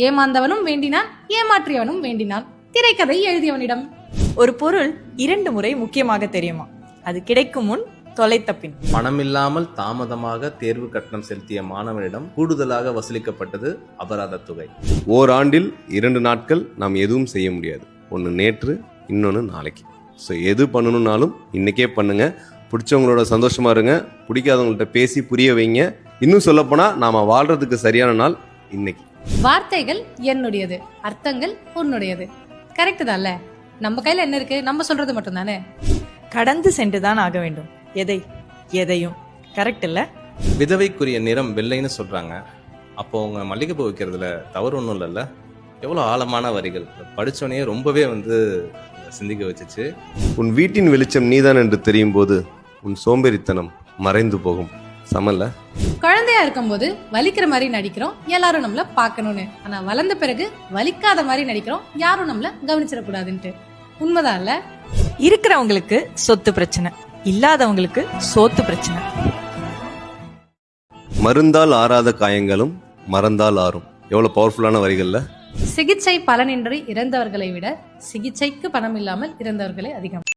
ஏமாந்தவனும் வேண்டினான், ஏமாற்றியவனும் வேண்டினான். திரைக்கதை எழுதியவனிடம். ஒரு பொருள் 2 முறை முக்கியமாக தெரியுமா? அது கிடைக்கும் முன், தொலைத்த பின். பணம் இல்லாமல் தாமதமாக தேர்வு கட்டணம் செலுத்திய மாணவனிடம் கூடுதலாக வசூலிக்கப்பட்டது அபராத தொகை. ஓராண்டில் 2 நாட்கள் நாம் எதுவும் செய்ய முடியாது. ஒன்று நேற்று, இன்னொன்று நாளைக்கு. ஸோ எது பண்ணணும்னாலும் இன்னைக்கே பண்ணுங்க. பிடிச்சவங்களோட சந்தோஷமா இருங்க, பிடிக்காதவங்கள்ட்ட பேசி புரிய வைங்க. இன்னும் சொல்லப்போனா நாம வாழ்றதுக்கு சரியான நாள் இன்னைக்கு. வார்த்தைகள் என்னுடையது, அர்த்தங்கள் உன்னுடையது. கரெக்ட் தான்ல? நம்ம கையில என்ன இருக்கு? நம்ம சொல்றது மட்டும் தானே. கடந்து சென்றுதான் ஆக வேண்டும். எதையும். கரெக்ட் இல்ல? விதவைக்குரிய நிறம் வெள்ளைன்னு சொல்றாங்க. அப்போ உங்க மல்லிகைப்பூ வைக்கிறதுல தவறு ஒன்றும் இல்லைல்ல? எவ்வளோ ஆழமான வரிகள், படிச்சோடனே ரொம்பவே சிந்திக்க வச்சுச்சு. உன் வீட்டின் வெளிச்சம் நீதான் என்று தெரியும் போது உன் சோம்பேறித்தனம் மறைந்து போகும். சமல்ல? குழந்தையா இருக்கும்போது வலிக்கிற மாதிரி நடிக்கிறோம், எல்லாரும் நம்மள பார்க்கணும்னு. ஆனா வளர்ந்த பிறகு வலிக்காத மாதிரி நடிக்கிறோம், யாரும் நம்மள கவனிச்சிடக்கூடாதுன்ட்டு. உண்மைதான் இல்ல? இருக்கிறவங்களுக்கு சொத்து பிரச்சனை, இல்லாதவங்களுக்கு சோத்து பிரச்சனை. மருந்தால் ஆறாத காயங்களும் மறந்தால் ஆறும். எவ்வளவு பவர்ஃபுல்லான வரிகள்ல. சிகிச்சை பலனின்றி இறந்தவர்களை விட சிகிச்சைக்கு பணம் இல்லாமல் இறந்தவர்களே அதிகம்.